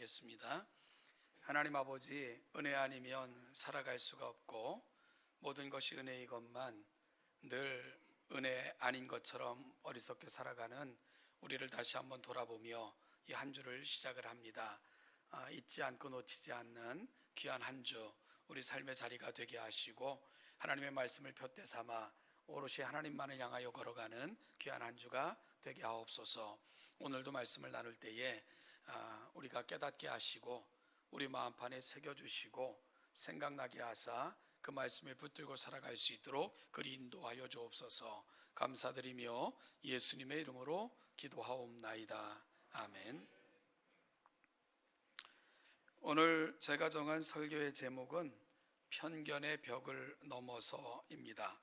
기도하겠습니다. 하나님 아버지, 은혜 아니면 살아갈 수가 없고 모든 것이 은혜이건만 늘 은혜 아닌 것처럼 어리석게 살아가는 우리를 다시 한번 돌아보며 이 한 주를 시작을 합니다. 잊지 않고 놓치지 않는 귀한 한 주 우리 삶의 자리가 되게 하시고 하나님의 말씀을 푯대 삼아 오롯이 하나님만을 향하여 걸어가는 귀한 한 주가 되게 하옵소서. 오늘도 말씀을 나눌 때에 우리가 깨닫게 하시고 우리 마음판에 새겨주시고 생각나게 하사 그 말씀에 붙들고 살아갈 수 있도록 그리 인도하여 주옵소서. 감사드리며 예수님의 이름으로 기도하옵나이다. 아멘. 오늘 제가 정한 설교의 제목은 편견의 벽을 넘어서입니다.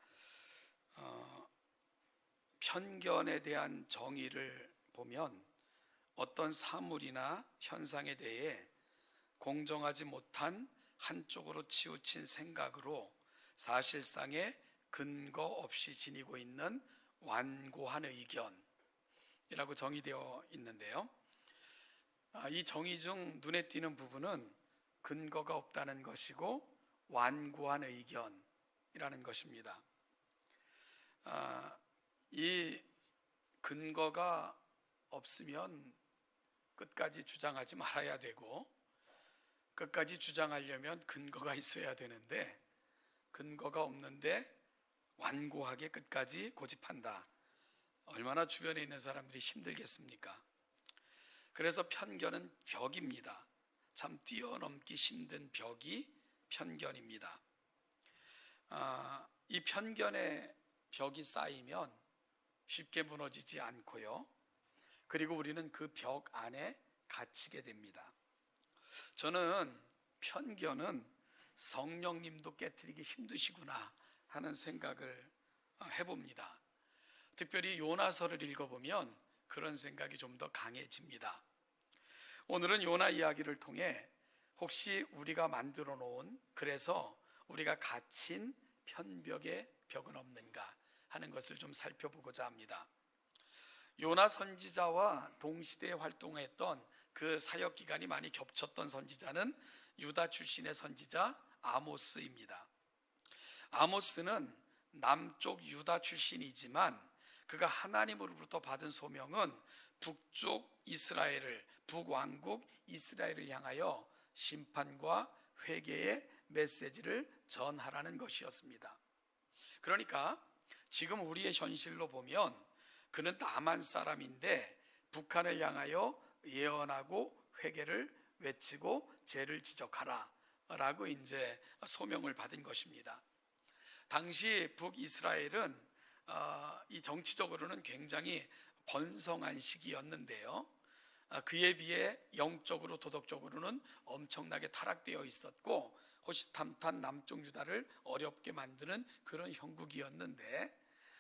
편견에 대한 정의를 보면 어떤 사물이나 현상에 대해 공정하지 못한 한쪽으로 치우친 생각으로 사실상의 근거 없이 지니고 있는 완고한 의견이라고 정의되어 있는데요. 이 정의 중 눈에 띄는 부분은 근거가 없다는 것이고 완고한 의견이라는 것입니다. 이 근거가 없으면 끝까지 주장하지 말아야 되고 끝까지 주장하려면 근거가 있어야 되는데 근거가 없는데 완고하게 끝까지 고집한다. 얼마나 주변에 있는 사람들이 힘들겠습니까? 그래서 편견은 벽입니다. 참 뛰어넘기 힘든 벽이 편견입니다. 이 편견의 벽이 쌓이면 쉽게 무너지지 않고요. 그리고 우리는 그 벽 안에 갇히게 됩니다. 저는 편견은 성령님도 깨트리기 힘드시구나 하는 생각을 해봅니다. 특별히 요나서를 읽어보면 그런 생각이 좀 더 강해집니다. 오늘은 요나 이야기를 통해 혹시 우리가 만들어 놓은, 그래서 우리가 갇힌 편벽의 벽은 없는가 하는 것을 좀 살펴보고자 합니다. 요나 선지자와 동시대에 활동했던 그 사역 기간이 많이 겹쳤던 선지자는 유다 출신의 선지자 아모스입니다. 아모스는 남쪽 유다 출신이지만 그가 하나님으로부터 받은 소명은 북쪽 이스라엘을, 북왕국 이스라엘을 향하여 심판과 회개의 메시지를 전하라는 것이었습니다. 그러니까 지금 우리의 현실로 보면 그는 남한 사람인데 북한을 향하여 예언하고 회개를 외치고 죄를 지적하라 라고 이제 소명을 받은 것입니다. 당시 북이스라엘은 이 정치적으로는 굉장히 번성한 시기였는데요. 그에 비해 영적으로 도덕적으로는 엄청나게 타락되어 있었고 호시탐탐 남쪽 유다를 어렵게 만드는 그런 형국이었는데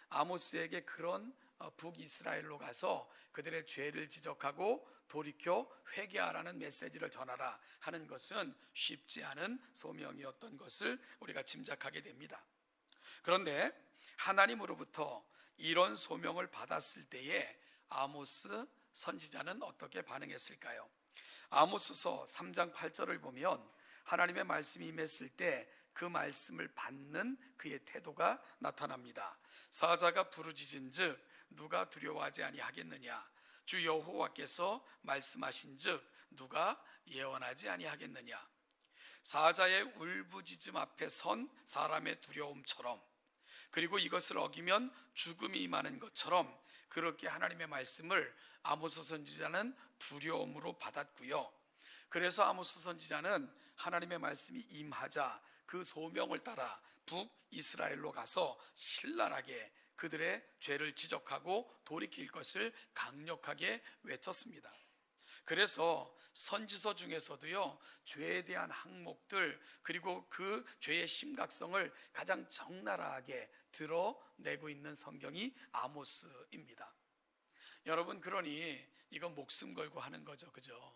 아모스에게 그런 북이스라엘로 가서 그들의 죄를 지적하고 돌이켜 회개하라는 메시지를 전하라 하는 것은 쉽지 않은 소명이었던 것을 우리가 짐작하게 됩니다. 그런데 하나님으로부터 이런 소명을 받았을 때에 아모스 선지자는 어떻게 반응했을까요? 아모스서 3장 8절을 보면 하나님의 말씀이 임했을 때 그 말씀을 받는 그의 태도가 나타납니다. 사자가 부르짖은즉 누가 두려워하지 아니하겠느냐? 주 여호와께서 말씀하신즉 누가 예언하지 아니하겠느냐? 사자의 울부짖음 앞에 선 사람의 두려움처럼, 그리고 이것을 어기면 죽음이 임하는 것처럼 그렇게 하나님의 말씀을 아모스 선지자는 두려움으로 받았고요. 그래서 아모스 선지자는 하나님의 말씀이 임하자 그 소명을 따라 북이스라엘로 가서 신랄하게 그들의 죄를 지적하고 돌이킬 것을 강력하게 외쳤습니다. 그래서 선지서 중에서도요, 죄에 대한 항목들 그리고 그 죄의 심각성을 가장 적나라하게 드러내고 있는 성경이 아모스입니다. 여러분, 그러니 이건 목숨 걸고 하는 거죠, 그죠?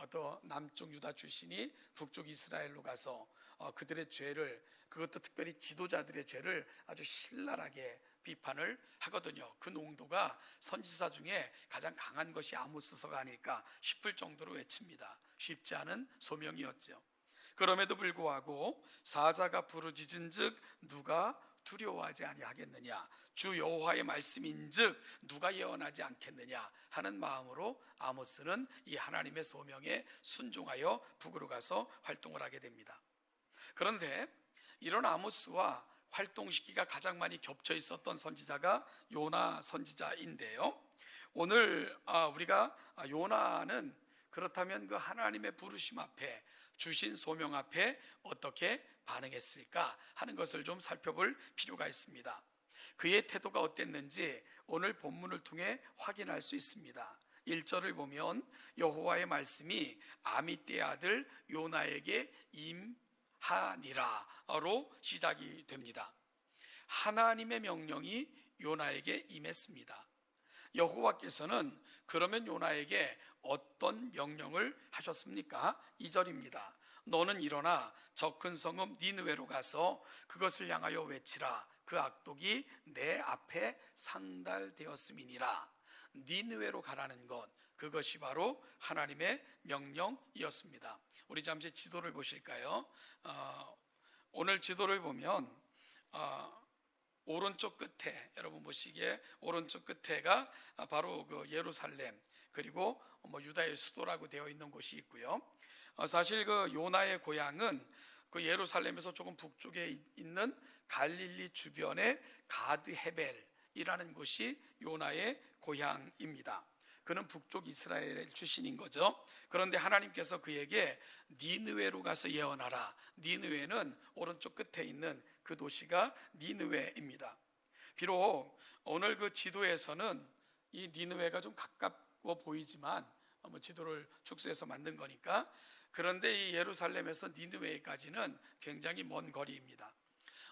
또 남쪽 유다 출신이 북쪽 이스라엘로 가서 그들의 죄를, 그것도 특별히 지도자들의 죄를 아주 신랄하게 비판을 하거든요. 그 농도가 선지자 중에 가장 강한 것이 아모스서가 아닐까 싶을 정도로 외칩니다. 쉽지 않은 소명이었죠. 그럼에도 불구하고 사자가 부르짖은즉 누가 두려워하지 아니하겠느냐, 주 여호와의 말씀인즉 누가 예언하지 않겠느냐 하는 마음으로 아모스는 이 하나님의 소명에 순종하여 북으로 가서 활동을 하게 됩니다. 그런데 이런 아모스와 활동 시기가 가장 많이 겹쳐 있었던 선지자가 요나 선지자인데요, 오늘 우리가 요나는 그렇다면 그 하나님의 부르심 앞에, 주신 소명 앞에 어떻게 반응했을까 하는 것을 좀 살펴볼 필요가 있습니다. 그의 태도가 어땠는지 오늘 본문을 통해 확인할 수 있습니다. 1절을 보면 여호와의 말씀이 아미떼의 아들 요나에게 임하니라로 시작이 됩니다. 하나님의 명령이 요나에게 임했습니다. 여호와께서는 그러면 요나에게 어떤 명령을 하셨습니까? 2절입니다. 너는 일어나 저 큰 성읍 니느웨로 가서 그것을 향하여 외치라. 그 악독이 내 앞에 상달되었음이니라. 니느웨로 가라는 것, 그것이 바로 하나님의 명령이었습니다. 우리 잠시 지도를 보실까요? 오늘 지도를 보면 오른쪽 끝에, 여러분 보시기에 오른쪽 끝에가 바로 그 예루살렘, 그리고 유다의 수도라고 되어 있는 곳이 있고요. 사실 그 요나의 고향은 그 예루살렘에서 조금 북쪽에 있는 갈릴리 주변의 가드 헤벨이라는 곳이 요나의 고향입니다. 그는 북쪽 이스라엘 출신인 거죠. 그런데 하나님께서 그에게 니느웨로 가서 예언하라. 니느웨는 오른쪽 끝에 있는 그 도시가 니느웨입니다. 비록 오늘 그 지도에서는 이 니느웨가 좀 가까워 보이지만 지도를 축소해서 만든 거니까, 그런데 이 예루살렘에서 니느웨까지는 굉장히 먼 거리입니다.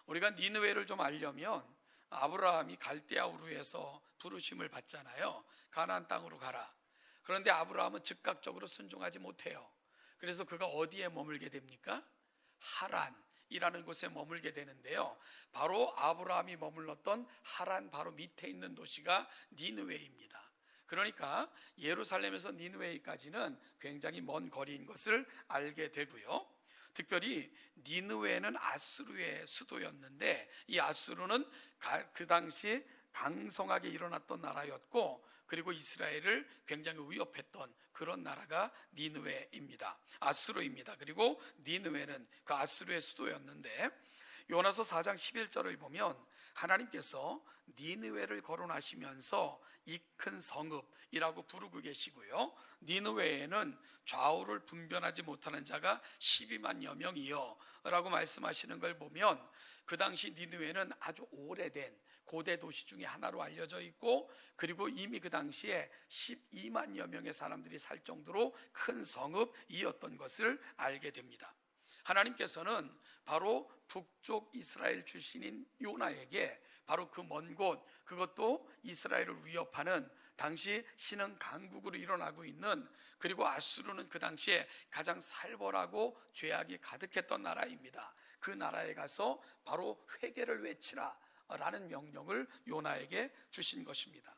우리가 니느웨를 좀 알려면 아브라함이 갈대아 우르에서 부르심을 받잖아요. 가나안 땅으로 가라. 그런데 아브라함은 즉각적으로 순종하지 못해요. 그래서 그가 어디에 머물게 됩니까? 하란이라는 곳에 머물게 되는데요, 바로 아브라함이 머물렀던 하란 바로 밑에 있는 도시가 니느웨입니다. 그러니까 예루살렘에서 니느웨까지는 굉장히 먼 거리인 것을 알게 되고요. 특별히 니느웨는 아수르의 수도였는데, 이 아수르는 그 당시 강성하게 일어났던 나라였고, 그리고 이스라엘을 굉장히 위협했던 그런 나라가 니느웨입니다. 아수르입니다. 그리고 니느웨는 그 아수르의 수도였는데, 요나서 4장 11절을 보면 하나님께서 니느웨를 거론하시면서 이 큰 성읍이라고 부르고 계시고요, 니느웨에는 좌우를 분별하지 못하는 자가 12만여 명이요 라고 말씀하시는 걸 보면, 그 당시 니느웨는 아주 오래된 고대 도시 중에 하나로 알려져 있고, 그리고 이미 그 당시에 12만여 명의 사람들이 살 정도로 큰 성읍이었던 것을 알게 됩니다. 하나님께서는 바로 북쪽 이스라엘 출신인 요나에게 바로 그 먼 곳, 그것도 이스라엘을 위협하는 당시 신흥 강국으로 일어나고 있는, 그리고 아수르는 그 당시에 가장 살벌하고 죄악이 가득했던 나라입니다. 그 나라에 가서 바로 회개를 외치라 라는 명령을 요나에게 주신 것입니다.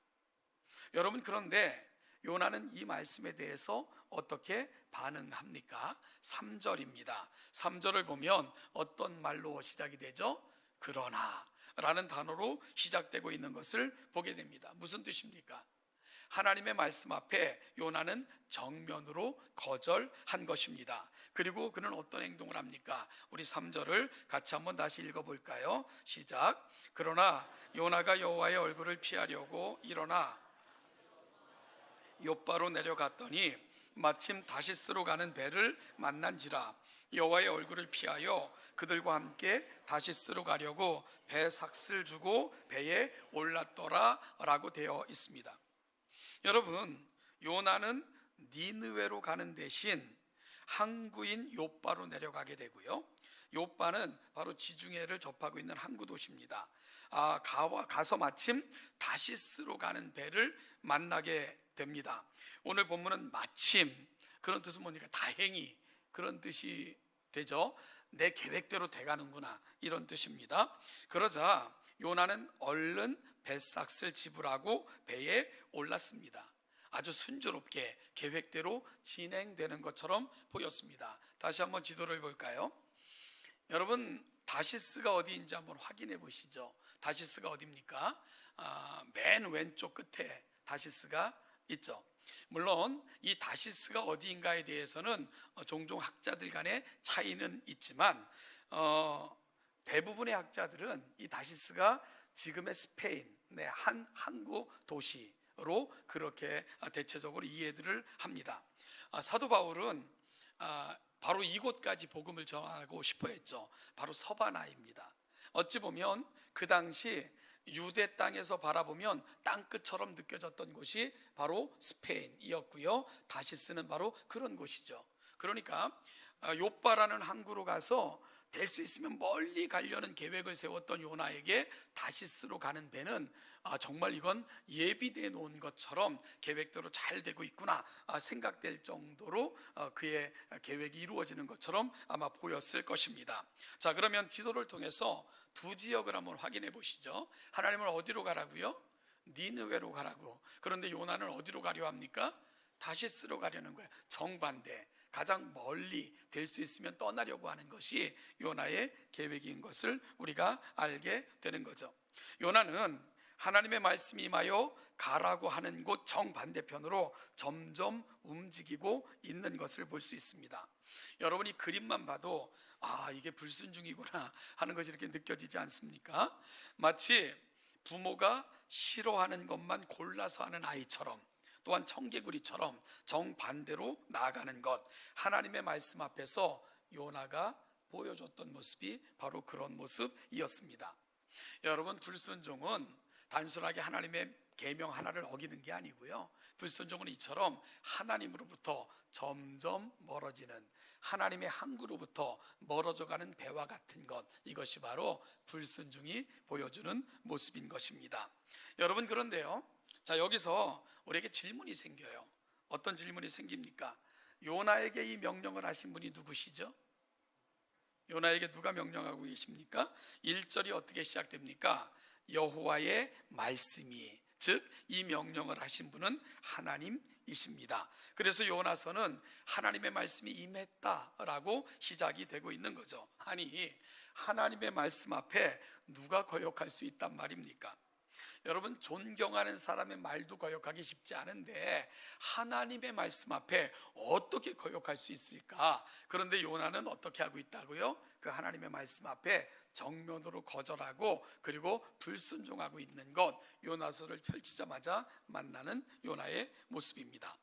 여러분, 그런데 요나는 이 말씀에 대해서 어떻게 반응합니까? 3절입니다. 3절을 보면 어떤 말로 시작이 되죠? 그러나 라는 단어로 시작되고 있는 것을 보게 됩니다. 무슨 뜻입니까? 하나님의 말씀 앞에 요나는 정면으로 거절한 것입니다. 그리고 그는 어떤 행동을 합니까? 우리 3절을 같이 한번 다시 읽어볼까요? 시작. 그러나 요나가 여호와의 얼굴을 피하려고 일어나 욥바로 내려갔더니 마침 다시스로 가는 배를 만난지라. 여호와의 얼굴을 피하여 그들과 함께 다시스로 가려고 배 삭슬 주고 배에 올랐더라 라고 되어 있습니다. 여러분, 요나는 니느웨로 가는 대신 항구인 욥바로 내려가게 되고요, 욥바는 바로 지중해를 접하고 있는 항구 도시입니다. 가서 마침 다시스로 가는 배를 만나게 됩니다. 오늘 본문은 마침, 그런 뜻은 뭡니까? 다행히, 그런 뜻이 되죠. 내 계획대로 돼가는구나, 이런 뜻입니다. 그러자 요나는 얼른 뱃삭을 지불하고 배에 올랐습니다. 아주 순조롭게 계획대로 진행되는 것처럼 보였습니다. 다시 한번 지도를 볼까요? 여러분, 다시스가 어디인지 한번 확인해 보시죠. 다시스가 어디입니까? 맨 왼쪽 끝에 다시스가 있죠. 물론 이 다시스가 어디인가에 대해서는 종종 학자들 간의 차이는 있지만 대부분의 학자들은 이 다시스가 지금의 스페인 한 항구 도시로 그렇게 대체적으로 이해들을 합니다. 사도 바울은 바로 이곳까지 복음을 전하고 싶어 했죠. 바로 서바나입니다. 어찌 보면 그 당시 유대 땅에서 바라보면 땅끝처럼 느껴졌던 곳이 바로 스페인이었고요. 다시스는 바로 그런 곳이죠. 그러니까 요빠라는 항구로 가서 될 수 있으면 멀리 가려는 계획을 세웠던 요나에게 다시스로 가는 배는 정말 이건 예비되어 놓은 것처럼 계획대로 잘 되고 있구나 생각될 정도로 그의 계획이 이루어지는 것처럼 아마 보였을 것입니다. 자, 그러면 지도를 통해서 두 지역을 한번 확인해 보시죠. 하나님은 어디로 가라고요? 니느웨로 가라고. 그런데 요나는 어디로 가려 합니까? 다시스로 가려는 거예요. 정반대. 가장 멀리 될 수 있으면 떠나려고 하는 것이 요나의 계획인 것을 우리가 알게 되는 거죠. 요나는 하나님의 말씀이 임하여 가라고 하는 곳 정반대편으로 점점 움직이고 있는 것을 볼 수 있습니다. 여러분이 그림만 봐도 이게 불순종이구나 하는 것이 이렇게 느껴지지 않습니까? 마치 부모가 싫어하는 것만 골라서 하는 아이처럼, 또한 청개구리처럼 정반대로 나아가는 것, 하나님의 말씀 앞에서 요나가 보여줬던 모습이 바로 그런 모습이었습니다. 여러분, 불순종은 단순하게 하나님의 계명 하나를 어기는 게 아니고요, 불순종은 이처럼 하나님으로부터 점점 멀어지는, 하나님의 항구로부터 멀어져가는 배와 같은 것, 이것이 바로 불순종이 보여주는 모습인 것입니다. 여러분, 그런데요, 자, 여기서 우리에게 질문이 생겨요. 어떤 질문이 생깁니까? 요나에게 이 명령을 하신 분이 누구시죠? 요나에게 누가 명령하고 계십니까? 1절이 어떻게 시작됩니까? 여호와의 말씀이, 즉 이 명령을 하신 분은 하나님이십니다. 그래서 요나서는 하나님의 말씀이 임했다라고 시작이 되고 있는 거죠. 아니, 하나님의 말씀 앞에 누가 거역할 수 있단 말입니까? 여러분, 존경하는 사람의 말도 거역하기 쉽지 않은데 하나님의 말씀 앞에 어떻게 거역할 수 있을까? 그런데 요나는 어떻게 하고 있다고요? 그 하나님의 말씀 앞에 정면으로 거절하고 그리고 불순종하고 있는 것, 요나서를 펼치자마자 만나는 요나의 모습입니다.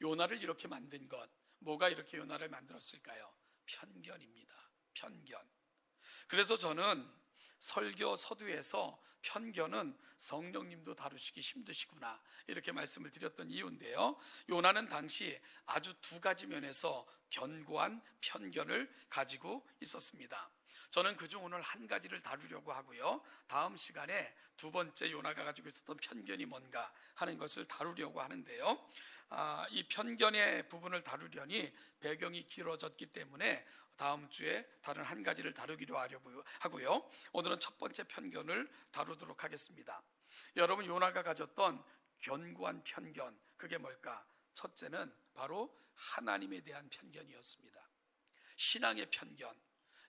요나를 이렇게 만든 것, 뭐가 이렇게 요나를 만들었을까요? 편견입니다. 편견. 그래서 저는 설교 서두에서 편견은 성령님도 다루시기 힘드시구나 이렇게 말씀을 드렸던 이유인데요, 요나는 당시 아주 두 가지 면에서 견고한 편견을 가지고 있었습니다. 저는 그중 오늘 한 가지를 다루려고 하고요, 다음 시간에 두 번째 요나가 가지고 있었던 편견이 뭔가 하는 것을 다루려고 하는데요, 이 편견의 부분을 다루려니 배경이 길어졌기 때문에 다음 주에 다른 한 가지를 다루기로 하고요, 오늘은 첫 번째 편견을 다루도록 하겠습니다. 여러분, 요나가 가졌던 견고한 편견, 그게 뭘까? 첫째는 바로 하나님에 대한 편견이었습니다. 신앙의 편견,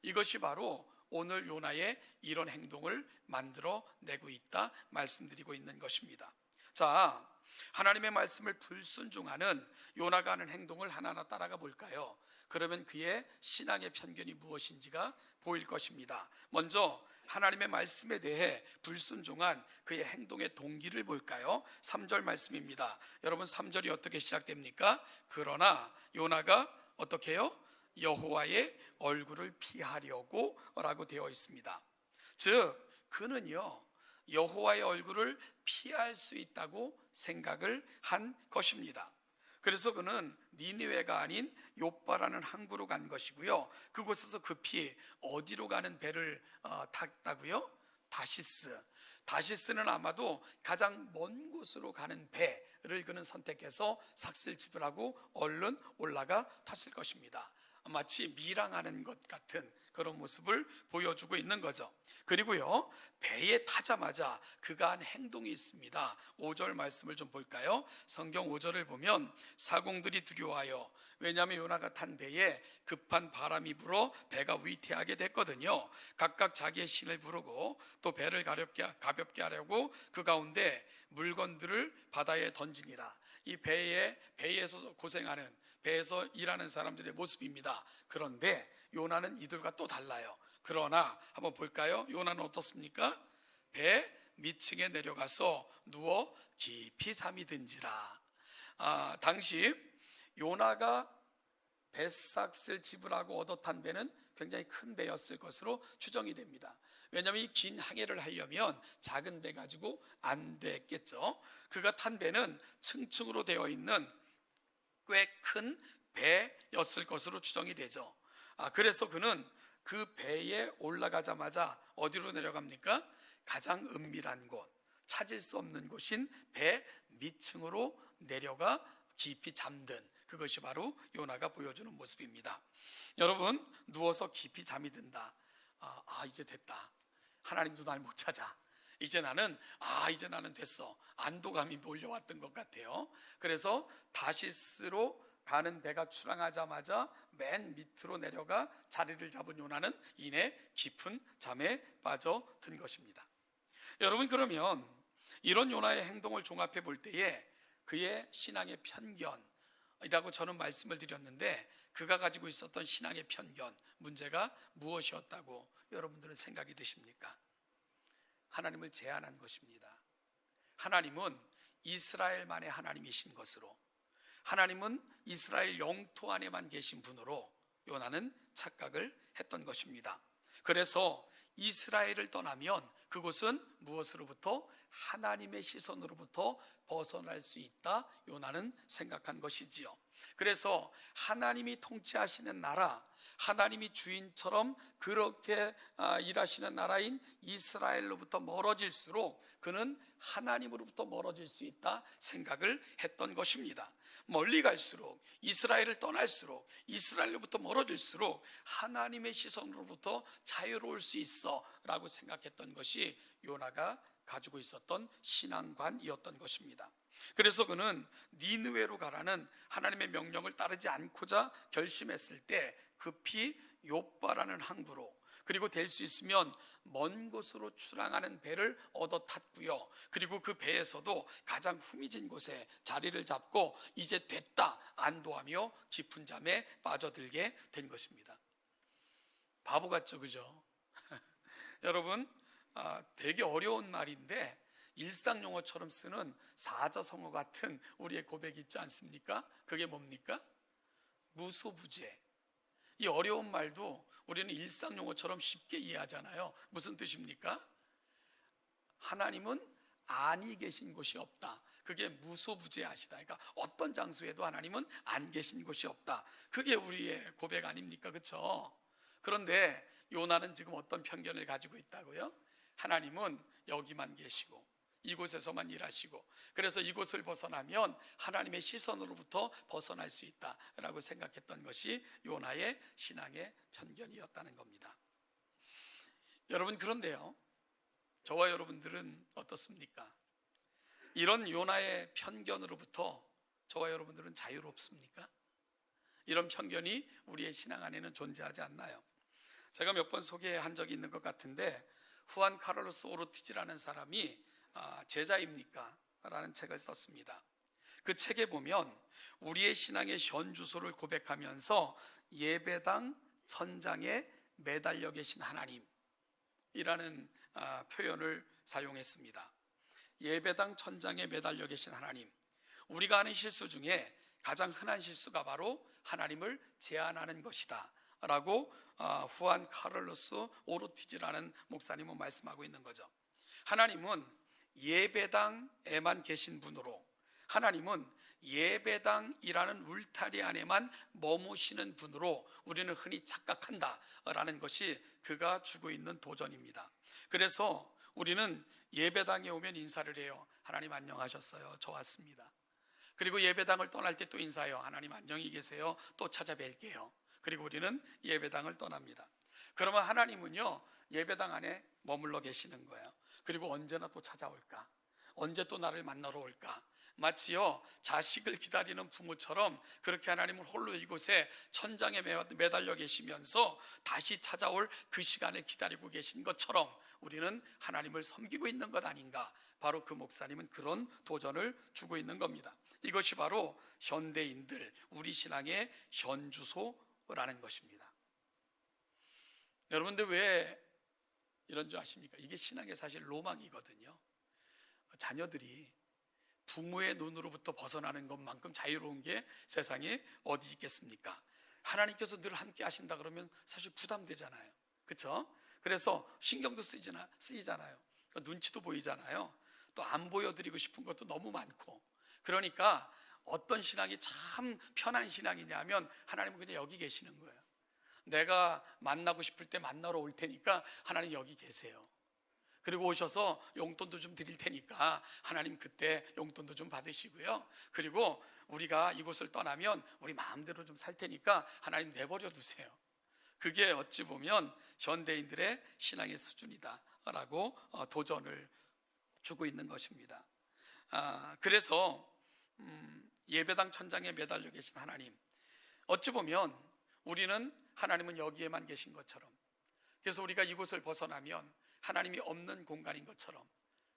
이것이 바로 오늘 요나의 이런 행동을 만들어내고 있다 말씀드리고 있는 것입니다. 자, 하나님의 말씀을 불순종하는 요나가 하는 행동을 하나하나 따라가 볼까요? 그러면 그의 신앙의 편견이 무엇인지가 보일 것입니다. 먼저 하나님의 말씀에 대해 불순종한 그의 행동의 동기를 볼까요? 3절 말씀입니다. 여러분, 3절이 어떻게 시작됩니까? 그러나 요나가 어떻게 해요? 여호와의 얼굴을 피하려고 라고 되어 있습니다. 즉, 그는요, 여호와의 얼굴을 피할 수 있다고 생각을 한 것입니다. 그래서 그는 니느웨가 아닌 요빠라는 항구로 간 것이고요, 그곳에서 급히 어디로 가는 배를 탔다고요? 다시스는 아마도 가장 먼 곳으로 가는 배를 그는 선택해서 삭슬 지불하고 얼른 올라가 탔을 것입니다. 마치 밀항하는 것 같은 그런 모습을 보여주고 있는 거죠. 그리고요, 배에 타자마자 그가 한 행동이 있습니다. 5절 말씀을 좀 볼까요? 성경 5절을 보면 사공들이 두려워하여, 왜냐하면 요나가 탄 배에 급한 바람이 불어 배가 위태하게 됐거든요. 각각 자기의 신을 부르고 또 배를 가볍게 하려고 그 가운데 물건들을 바다에 던지니라. 이 배에서 고생하는, 배에서 일하는 사람들의 모습입니다. 그런데 요나는 이들과 또 달라요. 그러나 한번 볼까요? 요나는 어떻습니까? 배 밑층에 내려가서 누워 깊이 잠이 든지라. 당시 요나가 뱃삭을 지불하고 얻어 탄 배는 굉장히 큰 배였을 것으로 추정이 됩니다. 왜냐하면 이 긴 항해를 하려면 작은 배 가지고 안 됐겠죠. 그가 탄 배는 층층으로 되어 있는 꽤 큰 배였을 것으로 추정이 되죠. 그래서 그는 그 배에 올라가자마자 어디로 내려갑니까? 가장 은밀한 곳, 찾을 수 없는 곳인 배 밑층으로 내려가 깊이 잠든, 그것이 바로 요나가 보여주는 모습입니다. 여러분, 누워서 깊이 잠이 든다. 이제 됐다. 하나님도 날 못 찾아. 이제 나는 됐어. 안도감이 몰려왔던 것 같아요. 그래서 다시스로 가는 배가 출항하자마자 맨 밑으로 내려가 자리를 잡은 요나는 이내 깊은 잠에 빠져든 것입니다. 여러분, 그러면 이런 요나의 행동을 종합해 볼 때에 그의 신앙의 편견이라고 저는 말씀을 드렸는데, 그가 가지고 있었던 신앙의 편견, 문제가 무엇이었다고 여러분들은 생각이 드십니까? 하나님을 제한한 것입니다. 하나님은 이스라엘만의 하나님이신 것으로, 하나님은 이스라엘 영토 안에만 계신 분으로 요나는 착각을 했던 것입니다. 그래서 이스라엘을 떠나면 그곳은 무엇으로부터? 하나님의 시선으로부터 벗어날 수 있다, 요나는 생각한 것이지요. 그래서 하나님이 통치하시는 나라, 하나님이 주인처럼 그렇게 일하시는 나라인 이스라엘로부터 멀어질수록 그는 하나님으로부터 멀어질 수 있다 생각을 했던 것입니다. 멀리 갈수록, 이스라엘을 떠날수록, 이스라엘로부터 멀어질수록 하나님의 시선으로부터 자유로울 수 있어 라고 생각했던 것이 요나가 가지고 있었던 신앙관이었던 것입니다. 그래서 그는 니느웨로 가라는 하나님의 명령을 따르지 않고자 결심했을 때 급히 욥바라는 항구로, 그리고 될 수 있으면 먼 곳으로 출항하는 배를 얻어 탔고요. 그리고 그 배에서도 가장 후미진 곳에 자리를 잡고 이제 됐다 안도하며 깊은 잠에 빠져들게 된 것입니다. 바보 같죠, 그죠? 여러분, 되게 어려운 말인데 일상 용어처럼 쓰는 사자성어 같은 우리의 고백이 있지 않습니까? 그게 뭡니까? 무소부재. 이 어려운 말도 우리는 일상 용어처럼 쉽게 이해하잖아요. 무슨 뜻입니까? 하나님은 안이 계신 곳이 없다. 그게 무소부재하시다. 그러니까 어떤 장소에도 하나님은 안 계신 곳이 없다. 그게 우리의 고백 아닙니까? 그렇죠? 그런데 요나는 지금 어떤 편견을 가지고 있다고요? 하나님은 여기만 계시고 이곳에서만 일하시고, 그래서 이곳을 벗어나면 하나님의 시선으로부터 벗어날 수 있다라고 생각했던 것이 요나의 신앙의 편견이었다는 겁니다. 여러분, 그런데요, 저와 여러분들은 어떻습니까? 이런 요나의 편견으로부터 저와 여러분들은 자유롭습니까? 이런 편견이 우리의 신앙 안에는 존재하지 않나요? 제가 몇 번 소개한 적이 있는 것 같은데, 후안 카를로스 오르티즈라는 사람이 제자입니까? 라는 책을 썼습니다. 그 책에 보면 우리의 신앙의 현 주소를 고백하면서 예배당 천장에 매달려 계신 하나님이라는 표현을 사용했습니다. 예배당 천장에 매달려 계신 하나님. 우리가 하는 실수 중에 가장 흔한 실수가 바로 하나님을 제한하는 것이다 라고 후안 카를로스 오르티즈라는 목사님은 말씀하고 있는 거죠. 하나님은 예배당에만 계신 분으로, 하나님은 예배당이라는 울타리 안에만 머무시는 분으로 우리는 흔히 착각한다라는 것이 그가 주고 있는 도전입니다. 그래서 우리는 예배당에 오면 인사를 해요. 하나님 안녕하셨어요? 저 왔습니다. 그리고 예배당을 떠날 때 또 인사해요. 하나님 안녕히 계세요? 또 찾아뵐게요. 그리고 우리는 예배당을 떠납니다. 그러면 하나님은요, 예배당 안에 머물러 계시는 거예요. 그리고 언제나 또 찾아올까? 언제 또 나를 만나러 올까? 마치요, 자식을 기다리는 부모처럼 그렇게 하나님을 홀로 이곳에 천장에 매달려 계시면서 다시 찾아올 그 시간을 기다리고 계신 것처럼 우리는 하나님을 섬기고 있는 것 아닌가? 바로 그 목사님은 그런 도전을 주고 있는 겁니다. 이것이 바로 현대인들, 우리 신앙의 현주소라는 것입니다. 여러분들 왜 이런 줄 아십니까? 이게 신앙의 사실 로망이거든요. 자녀들이 부모의 눈으로부터 벗어나는 것만큼 자유로운 게 세상에 어디 있겠습니까? 하나님께서 늘 함께 하신다 그러면 사실 부담되잖아요. 그렇죠? 그래서 신경도 쓰이잖아요. 눈치도 보이잖아요. 또 안 보여드리고 싶은 것도 너무 많고. 그러니까 어떤 신앙이 참 편한 신앙이냐면 하나님은 그냥 여기 계시는 거예요. 내가 만나고 싶을 때 만나러 올 테니까 하나님 여기 계세요. 그리고 오셔서 용돈도 좀 드릴 테니까 하나님 그때 용돈도 좀 받으시고요. 그리고 우리가 이곳을 떠나면 우리 마음대로 좀 살 테니까 하나님 내버려 두세요. 그게 어찌 보면 현대인들의 신앙의 수준이다라고 도전을 주고 있는 것입니다. 그래서 예배당 천장에 매달려 계신 하나님, 어찌 보면 우리는 하나님은 여기에만 계신 것처럼, 그래서 우리가 이곳을 벗어나면 하나님이 없는 공간인 것처럼,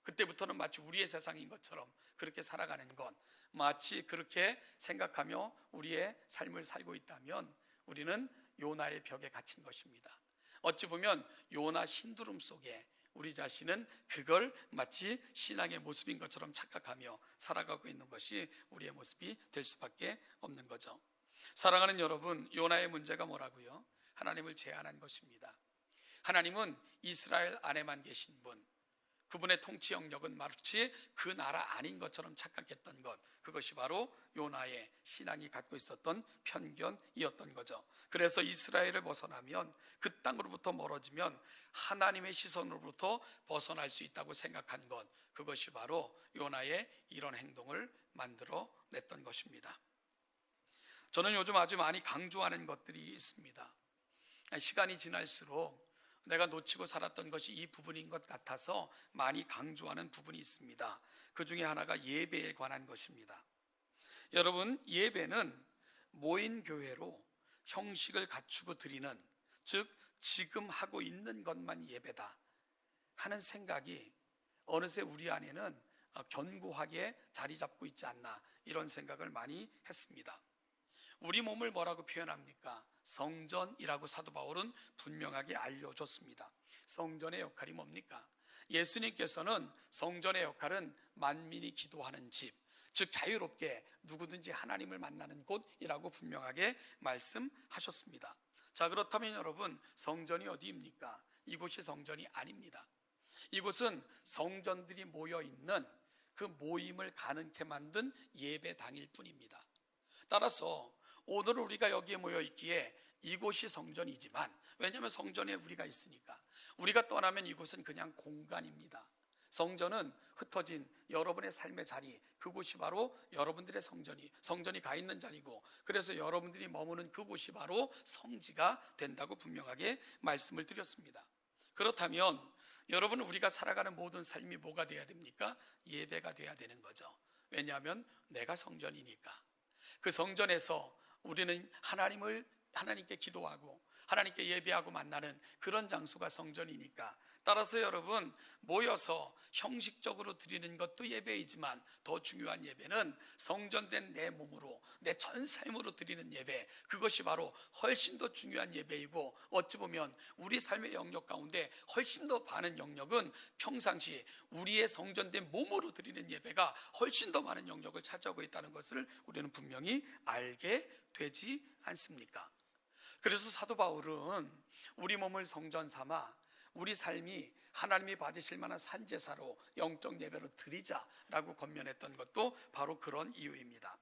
그때부터는 마치 우리의 세상인 것처럼 그렇게 살아가는 것, 마치 그렇게 생각하며 우리의 삶을 살고 있다면 우리는 요나의 벽에 갇힌 것입니다. 어찌 보면 요나 신두름 속에 우리 자신은 그걸 마치 신앙의 모습인 것처럼 착각하며 살아가고 있는 것이 우리의 모습이 될 수밖에 없는 거죠. 사랑하는 여러분, 요나의 문제가 뭐라고요? 하나님을 제한한 것입니다. 하나님은 이스라엘 안에만 계신 분, 그분의 통치 영역은 마치 그 나라 아닌 것처럼 착각했던 것, 그것이 바로 요나의 신앙이 갖고 있었던 편견이었던 거죠. 그래서 이스라엘을 벗어나면, 그 땅으로부터 멀어지면 하나님의 시선으로부터 벗어날 수 있다고 생각한 것, 그것이 바로 요나의 이런 행동을 만들어냈던 것입니다. 저는 요즘 아주 많이 강조하는 것들이 있습니다. 시간이 지날수록 내가 놓치고 살았던 것이 이 부분인 것 같아서 많이 강조하는 부분이 있습니다. 그 중에 하나가 예배에 관한 것입니다. 여러분, 예배는 모인 교회로 형식을 갖추고 드리는, 즉 지금 하고 있는 것만 예배다 하는 생각이 어느새 우리 안에는 견고하게 자리 잡고 있지 않나, 이런 생각을 많이 했습니다. 우리 몸을 뭐라고 표현합니까? 성전이라고 사도 바울은 분명하게 알려줬습니다. 성전의 역할이 뭡니까? 예수님께서는 성전의 역할은 만민이 기도하는 집, 즉 자유롭게 누구든지 하나님을 만나는 곳이라고 분명하게 말씀하셨습니다. 자, 그렇다면 여러분, 성전이 어디입니까? 이곳이 성전이 아닙니다. 이곳은 성전들이 모여있는 그 모임을 가능케 만든 예배당일 뿐입니다. 따라서 오늘 우리가 여기에 모여 있기에 이곳이 성전이지만, 왜냐하면 성전에 우리가 있으니까, 우리가 떠나면 이곳은 그냥 공간입니다. 성전은 흩어진 여러분의 삶의 자리, 그곳이 바로 여러분들의 성전이 가 있는 자리고, 그래서 여러분들이 머무는 그곳이 바로 성지가 된다고 분명하게 말씀을 드렸습니다. 그렇다면 여러분은 우리가 살아가는 모든 삶이 뭐가 돼야 됩니까? 예배가 돼야 되는 거죠. 왜냐하면 내가 성전이니까. 그 성전에서 우리는 하나님께 기도하고 하나님께 예배하고 만나는 그런 장소가 성전이니까, 따라서 여러분, 모여서 형식적으로 드리는 것도 예배이지만 더 중요한 예배는 성전된 내 몸으로, 내 전 삶으로 드리는 예배, 그것이 바로 훨씬 더 중요한 예배이고, 어찌 보면 우리 삶의 영역 가운데 훨씬 더 많은 영역은 평상시 우리의 성전된 몸으로 드리는 예배가 훨씬 더 많은 영역을 차지하고 있다는 것을 우리는 분명히 알게 되지 않습니까? 그래서 사도 바울은 우리 몸을 성전 삼아 우리 삶이 하나님이 받으실 만한 산제사로, 영적 예배로 드리자라고 권면했던 것도 바로 그런 이유입니다.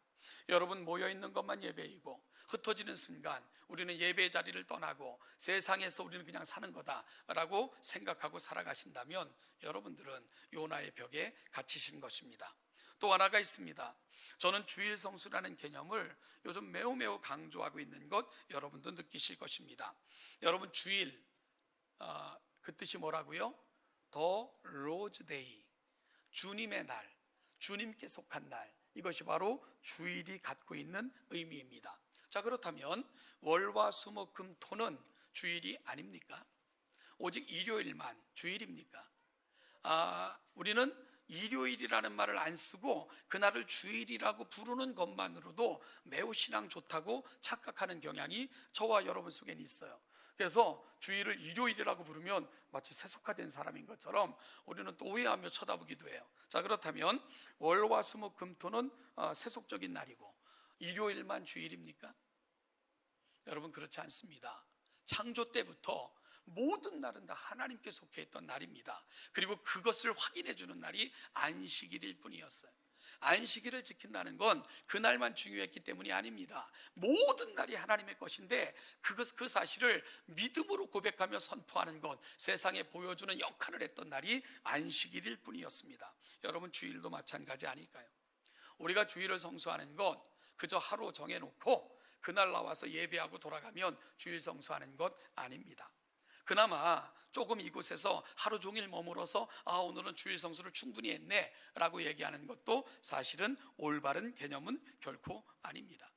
여러분, 모여있는 것만 예배이고 흩어지는 순간 우리는 예배의 자리를 떠나고 세상에서 우리는 그냥 사는 거다라고 생각하고 살아가신다면 여러분들은 요나의 벽에 갇히신 것입니다. 또 하나가 있습니다. 저는 주일 성수라는 개념을 요즘 매우 강조하고 있는 것 여러분도 느끼실 것입니다. 여러분 주일, 그 뜻이 뭐라고요? 더 로즈 데이, 주님의 날, 주님께 속한 날, 이것이 바로 주일이 갖고 있는 의미입니다. 자, 그렇다면 월화수목금토는 주일이 아닙니까? 오직 일요일만 주일입니까? 우리는 일요일이라는 말을 안 쓰고 그날을 주일이라고 부르는 것만으로도 매우 신앙 좋다고 착각하는 경향이 저와 여러분 속엔 있어요. 그래서 주일을 일요일이라고 부르면 마치 세속화된 사람인 것처럼 우리는 또 오해하며 쳐다보기도 해요. 자, 그렇다면 월화수목금토는 세속적인 날이고 일요일만 주일입니까? 여러분, 그렇지 않습니다. 창조 때부터 모든 날은 다 하나님께 속해 있던 날입니다. 그리고 그것을 확인해 주는 날이 안식일일 뿐이었어요. 안식일을 지킨다는 건 그날만 중요했기 때문이 아닙니다. 모든 날이 하나님의 것인데 그 사실을 믿음으로 고백하며 선포하는 것, 세상에 보여주는 역할을 했던 날이 안식일일 뿐이었습니다. 여러분, 주일도 마찬가지 아닐까요? 우리가 주일을 성수하는 것 그저 하루 정해놓고 그날 나와서 예배하고 돌아가면 주일 성수하는 것 아닙니다. 그나마 조금 이곳에서 하루 종일 머물어서 오늘은 주일 성수를 충분히 했네 라고 얘기하는 것도 사실은 올바른 개념은 결코 아닙니다.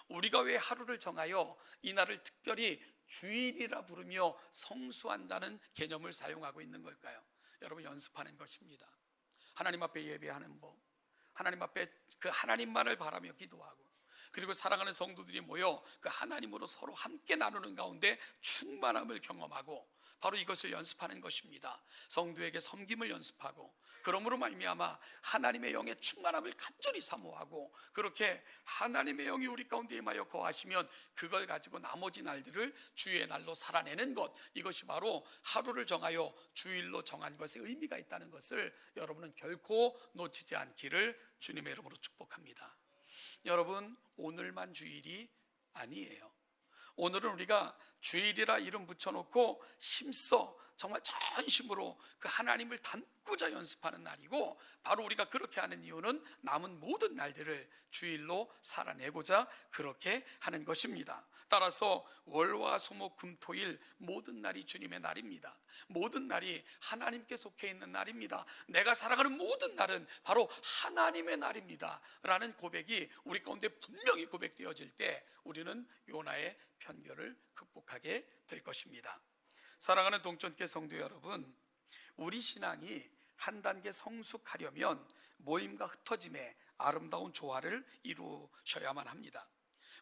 우리가 왜 하루를 정하여 이날을 특별히 주일이라 부르며 성수한다는 개념을 사용하고 있는 걸까요? 여러분, 연습하는 것입니다. 하나님 앞에 예배하는 법, 하나님 앞에 그 하나님만을 바라며 기도하고, 그리고 사랑하는 성도들이 모여 그 하나님으로 서로 함께 나누는 가운데 충만함을 경험하고, 바로 이것을 연습하는 것입니다. 성도에게 섬김을 연습하고, 그러므로 말미암아 하나님의 영의 충만함을 간절히 사모하고, 그렇게 하나님의 영이 우리 가운데 임하여 거하시면 그걸 가지고 나머지 날들을 주의 날로 살아내는 것, 이것이 바로 하루를 정하여 주일로 정한 것에 의미가 있다는 것을 여러분은 결코 놓치지 않기를 주님의 이름으로 축복합니다. 여러분, 오늘만 주일이 아니에요. 오늘은 우리가 주일이라 이름 붙여놓고 힘써 정말 전심으로 그 하나님을 닮고자 연습하는 날이고, 바로 우리가 그렇게 하는 이유는 남은 모든 날들을 주일로 살아내고자 그렇게 하는 것입니다. 따라서 월화수목금토일 모든 날이 주님의 날입니다. 모든 날이 하나님께 속해 있는 날입니다. 내가 살아가는 모든 날은 바로 하나님의 날입니다 라는 고백이 우리 가운데 분명히 고백되어질 때 우리는 요나의 편견을 극복하게 될 것입니다. 사랑하는 동천교회 성도 여러분, 우리 신앙이 한 단계 성숙하려면 모임과 흩어짐의 아름다운 조화를 이루셔야만 합니다.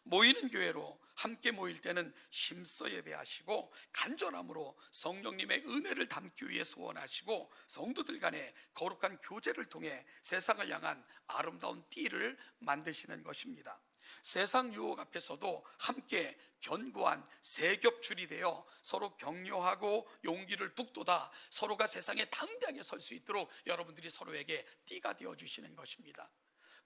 모이는 교회로 함께 모일 때는 힘써 예배하시고 간절함으로 성령님의 은혜를 담기 위해 소원하시고, 성도들 간의 거룩한 교제를 통해 세상을 향한 아름다운 띠를 만드시는 것입니다. 세상 유혹 앞에서도 함께 견고한 세겹줄이 되어 서로 격려하고 용기를 북돋아 서로가 세상에 당당하게 설 수 있도록 여러분들이 서로에게 띠가 되어주시는 것입니다.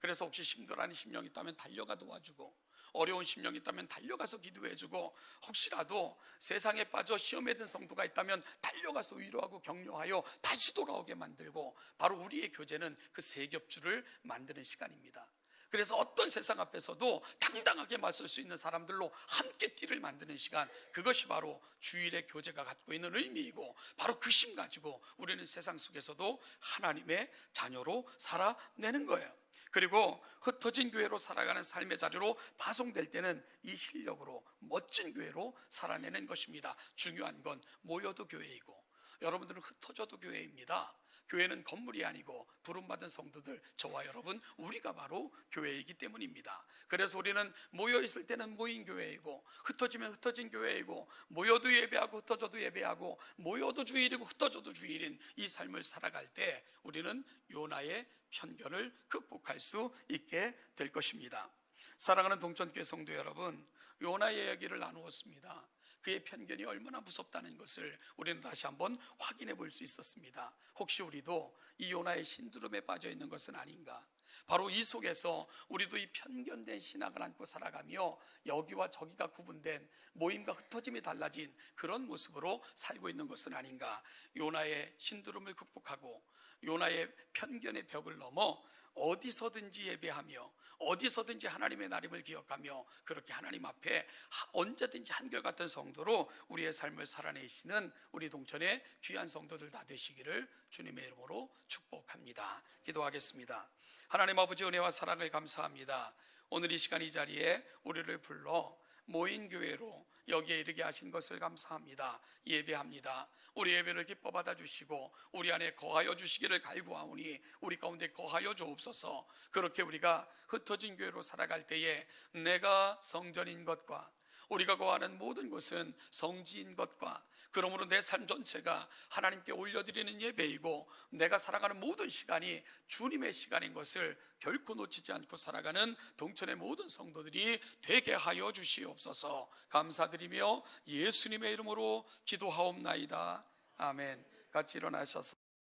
그래서 혹시 힘들어하는 심령이 있다면 달려가 도와주고, 어려운 심령이 있다면 달려가서 기도해주고, 혹시라도 세상에 빠져 시험에 든 성도가 있다면 달려가서 위로하고 격려하여 다시 돌아오게 만들고, 바로 우리의 교제는 그 세겹줄을 만드는 시간입니다. 그래서 어떤 세상 앞에서도 당당하게 맞설 수 있는 사람들로 함께 띠를 만드는 시간, 그것이 바로 주일의 교제가 갖고 있는 의미이고, 바로 그 힘 가지고 우리는 세상 속에서도 하나님의 자녀로 살아내는 거예요. 그리고 흩어진 교회로 살아가는 삶의 자리로 파송될 때는 이 실력으로 멋진 교회로 살아내는 것입니다. 중요한 건 모여도 교회이고 여러분들은 흩어져도 교회입니다. 교회는 건물이 아니고 부름받은 성도들, 저와 여러분, 우리가 바로 교회이기 때문입니다. 그래서 우리는 모여있을 때는 모인 교회이고, 흩어지면 흩어진 교회이고, 모여도 예배하고 흩어져도 예배하고, 모여도 주일이고 흩어져도 주일인 이 삶을 살아갈 때 우리는 요나의 편견을 극복할 수 있게 될 것입니다. 사랑하는 동천교회 성도 여러분, 요나의 이야기를 나누었습니다. 그의 편견이 얼마나 무섭다는 것을 우리는 다시 한번 확인해 볼 수 있었습니다. 혹시 우리도 이 요나의 신두름에 빠져 있는 것은 아닌가? 바로 이 속에서 우리도 이 편견된 신학을 안고 살아가며 여기와 저기가 구분된 모임과 흩어짐이 달라진 그런 모습으로 살고 있는 것은 아닌가. 요나의 신두름을 극복하고 요나의 편견의 벽을 넘어 어디서든지 예배하며 어디서든지 하나님의 나림을 기억하며 그렇게 하나님 앞에 언제든지 한결같은 성도로 우리의 삶을 살아내시는 우리 동천의 귀한 성도들 다 되시기를 주님의 이름으로 축복합니다. 기도하겠습니다. 하나님 아버지, 은혜와 사랑을 감사합니다. 오늘 이 시간 이 자리에 우리를 불러 모인 교회로 여기에 이르게 하신 것을 감사합니다. 예배합니다. 우리 예배를 기뻐 받아주시고 우리 안에 거하여 주시기를 간구하오니 우리 가운데 거하여 주옵소서. 그렇게 우리가 흩어진 교회로 살아갈 때에 내가 성전인 것과 우리가 거하는 모든 곳은 성지인 것과 그러므로 내 삶 전체가 하나님께 올려드리는 예배이고 내가 살아가는 모든 시간이 주님의 시간인 것을 결코 놓치지 않고 살아가는 동천의 모든 성도들이 되게 하여 주시옵소서. 감사드리며 예수님의 이름으로 기도하옵나이다. 아멘. 같이 일어나셔서